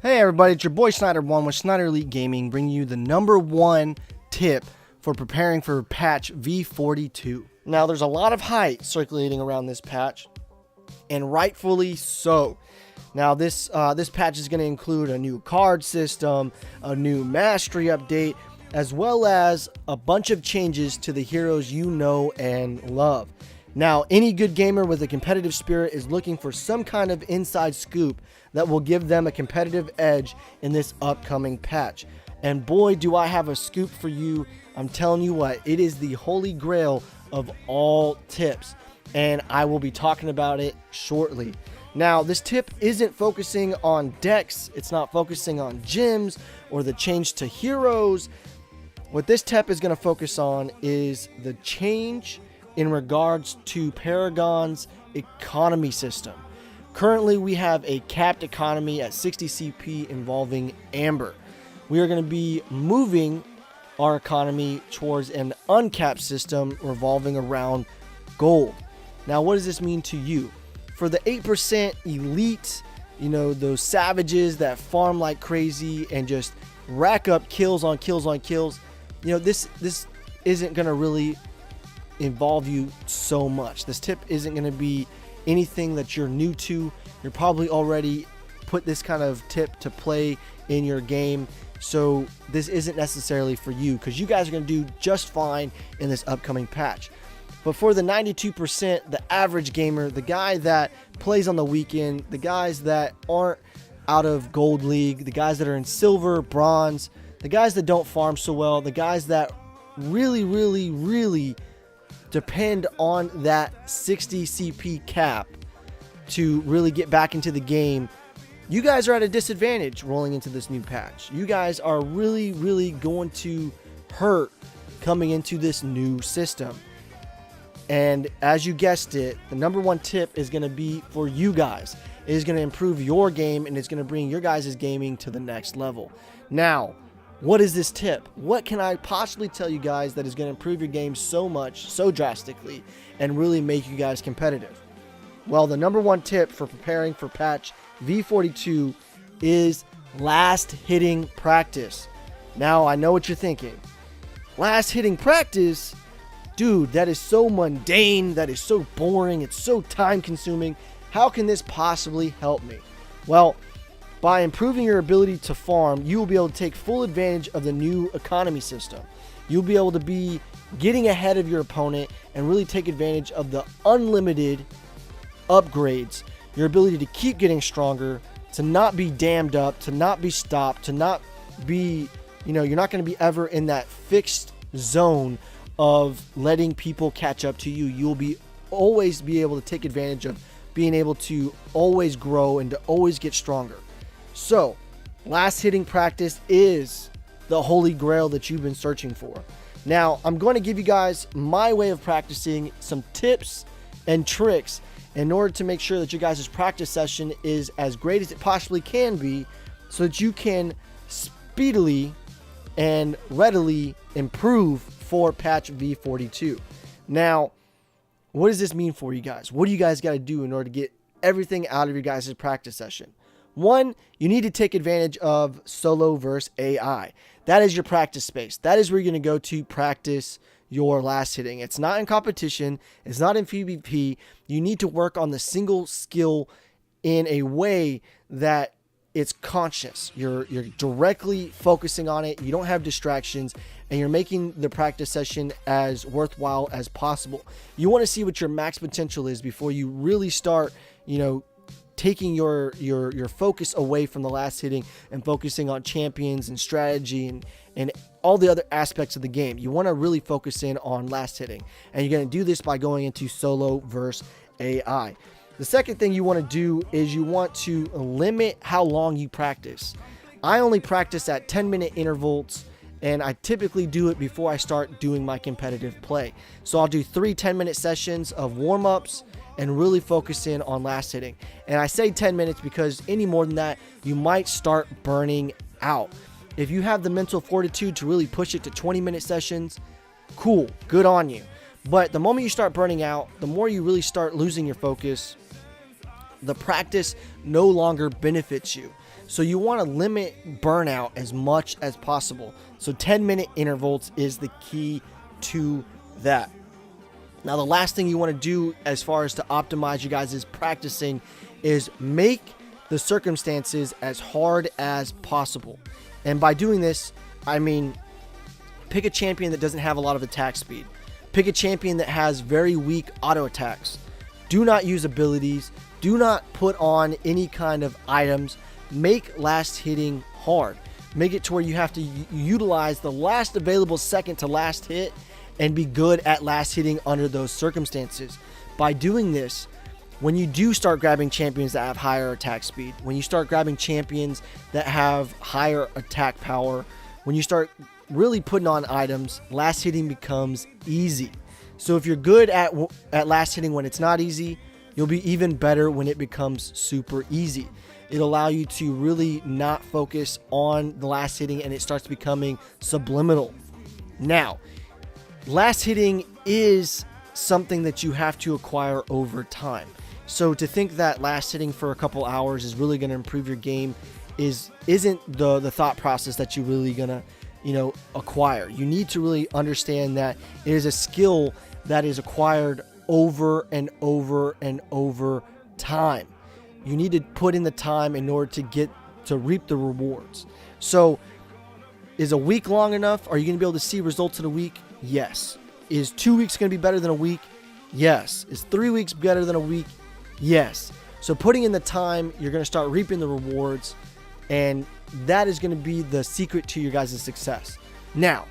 Hey everybody, it's your boy Snyder1 with Snyder Elite Gaming, bringing you the #1 tip for preparing for patch V.42. Now, there's a lot of hype circulating around this patch, and rightfully so. Now, this patch is going to include a new card system, a new mastery update, as well as a bunch of changes to the heroes you know and love. Now, any good gamer with a competitive spirit is looking for some kind of inside scoop that will give them a competitive edge in this upcoming patch. And boy, do I have a scoop for you. I'm telling you what, it is the holy grail of all tips, and I will be talking about it shortly. Now, this tip isn't focusing on decks, it's not focusing on gyms or the change to heroes. What this tip is going to focus on is the change in regards to Paragon's economy system. Currently, we have a capped economy at 60 CP involving Amber. We are going to be moving our economy towards an uncapped system revolving around gold. Now, what does this mean to you? For the 8% elite, you know, those savages that farm like crazy and just rack up kills on kills on kills, you know, this isn't going to really involve you so much. This tip isn't going to be anything that you're new to. You're probably already put this kind of tip to play in your game, so this isn't necessarily for you, because you guys are going to do just fine in this upcoming patch. But for the 92%, the average gamer, the guy that plays on the weekend, the guys that aren't out of gold league, the guys that are in silver, bronze, the guys that don't farm so well, the guys that really depend on that 60 CP cap to really get back into the game, you guys are at a disadvantage rolling into this new patch. You guys are really going to hurt coming into this new system. And as you guessed it, the #1 tip is going to be for you guys. It is going to improve your game, and it's going to bring your guys' gaming to the next level. Now, what is this tip? What can I possibly tell you guys that is going to improve your game so much, so drastically, and really make you guys competitive? Well, the #1 tip for preparing for patch V.42 is last hitting practice. Now, I know what you're thinking. Last hitting practice? Dude, that is so mundane, that is so boring, it's so time consuming. How can this possibly help me? Well, by improving your ability to farm, you will be able to take full advantage of the new economy system. You'll be able to be getting ahead of your opponent and really take advantage of the unlimited upgrades, your ability to keep getting stronger, to not be dammed up, to not be stopped, to not be, you know, you're not going to be ever in that fixed zone of letting people catch up to you. You'll be always be able to take advantage of being able to always grow and to always get stronger. So, last hitting practice is the holy grail that you've been searching for. Now, I'm going to give you guys my way of practicing, some tips and tricks in order to make sure that your guys' practice session is as great as it possibly can be, so that you can speedily and readily improve for patch V.42. Now, what does this mean for you guys? What do you guys got to do in order to get everything out of your guys' practice session? One, you need to take advantage of solo versus AI. That is your practice space. That is where you're going to go to practice your last hitting. It's not in competition. It's not in PvP. You need to work on the single skill in a way that it's conscious. You're directly focusing on it. You don't have distractions, and you're making the practice session as worthwhile as possible. You want to see what your max potential is before you really start, you know, taking your focus away from the last hitting and focusing on champions and strategy and all the other aspects of the game. You want to really focus in on last hitting, and you're going to do this by going into solo versus AI. The second thing you want to do is you want to limit how long you practice. I only practice at 10-minute intervals, and I typically do it before I start doing my competitive play. So I'll do 3 10-minute sessions of warm-ups and really focus in on last hitting. And I say 10 minutes because any more than that, you might start burning out. If you have the mental fortitude to really push it to 20-minute sessions, cool, good on you. But the moment you start burning out, the more you really start losing your focus, the practice no longer benefits you. So you want to limit burnout as much as possible. So 10-minute intervals is the key to that. Now, the last thing you want to do as far as to optimize you guys' practicing is make the circumstances as hard as possible. And by doing this, I mean, pick a champion that doesn't have a lot of attack speed. Pick a champion that has very weak auto attacks. Do not use abilities. Do not put on any kind of items. Make last hitting hard. Make it to where you have to utilize the last available second to last hit and be good at last hitting under those circumstances. By doing this, when you do start grabbing champions that have higher attack speed, when you start grabbing champions that have higher attack power, when you start really putting on items, last hitting becomes easy. So if you're good at last hitting when it's not easy, you'll be even better when it becomes super easy. It'll allow you to really not focus on the last hitting and it starts becoming subliminal. Now, last hitting is something that you have to acquire over time. So to think that last hitting for a couple hours is really going to improve your game isn't the thought process that you're really going to acquire. You need to really understand that it is a skill that is acquired over and over and over time. You need to put in the time in order to reap the rewards. So is a week long enough? Are you going to be able to see results in a week? Yes. Is 2 weeks going to be better than a week? Yes. Is 3 weeks better than a week? Yes. So putting in the time, you're going to start reaping the rewards, and that is going to be the secret to your guys' success. Now,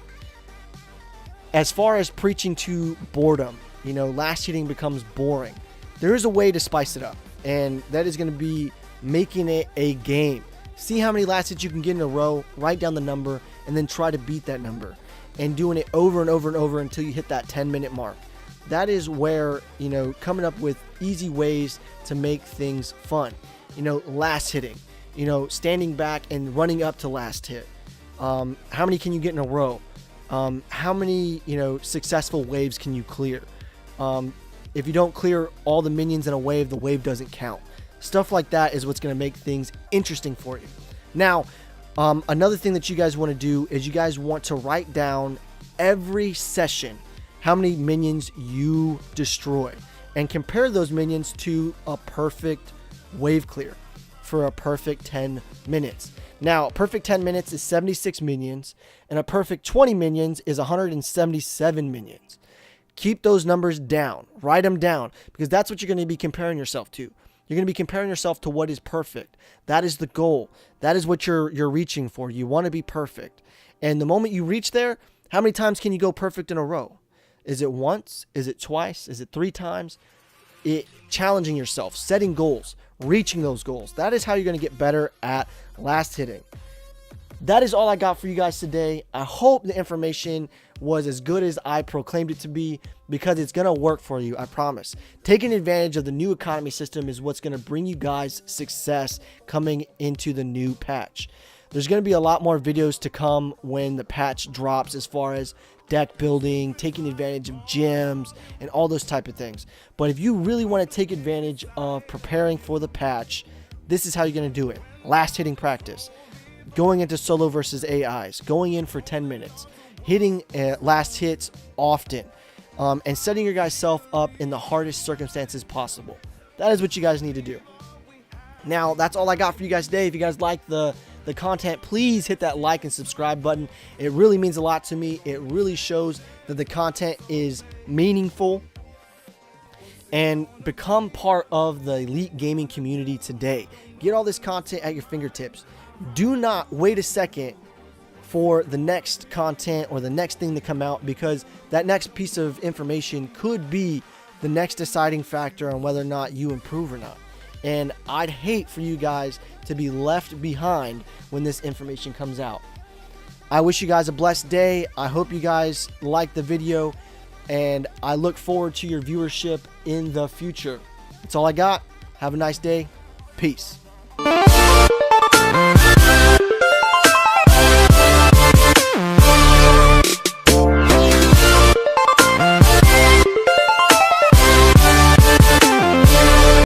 as far as preaching to boredom, last hitting becomes boring. There is a way to spice it up, and that is going to be making it a game. See how many last hits you can get in a row, write down the number, and then try to beat that number, and doing it over and over and over until you hit that 10-minute mark. That is where, coming up with easy ways to make things fun. Last hitting, standing back and running up to last hit. How many can you get in a row? How many, successful waves can you clear? If you don't clear all the minions in a wave, the wave doesn't count. Stuff like that is what's going to make things interesting for you. Now, another thing that you guys want to do is you guys want to write down every session how many minions you destroy and compare those minions to a perfect wave clear for a perfect 10 minutes. Now, a perfect 10 minutes is 76 minions, and a perfect 20 minions is 177 minions. Keep those numbers down. Write them down, because that's what you're going to be comparing yourself to. You're going to be comparing yourself to what is perfect. That is the goal. That is what you're reaching for. You want to be perfect. And the moment you reach there, how many times can you go perfect in a row? Is it once? Is it twice? Is it 3 times? Challenging yourself, setting goals, reaching those goals. That is how you're going to get better at last hitting. That is all I got for you guys today. I hope the information was as good as I proclaimed it to be, because it's going to work for you, I promise. Taking advantage of the new economy system is what's going to bring you guys success coming into the new patch. There's going to be a lot more videos to come when the patch drops, as far as deck building, taking advantage of gyms, and all those type of things. But if you really want to take advantage of preparing for the patch, this is how you're going to do it. Last hitting practice. Going into solo versus AIs. Going in for 10 minutes. Hitting last hits often. And setting your guys' self up in the hardest circumstances possible. That is what you guys need to do. Now, that's all I got for you guys today. If you guys like the content, please hit that like and subscribe button. It really means a lot to me. It really shows that the content is meaningful. And become part of the elite gaming community today. Get all this content at your fingertips. Do not wait a second for the next content or the next thing to come out, because that next piece of information could be the next deciding factor on whether or not you improve or not. And I'd hate for you guys to be left behind when this information comes out. I wish you guys a blessed day. I hope you guys like the video, and I look forward to your viewership in the future. That's all I got. Have a nice day. Peace.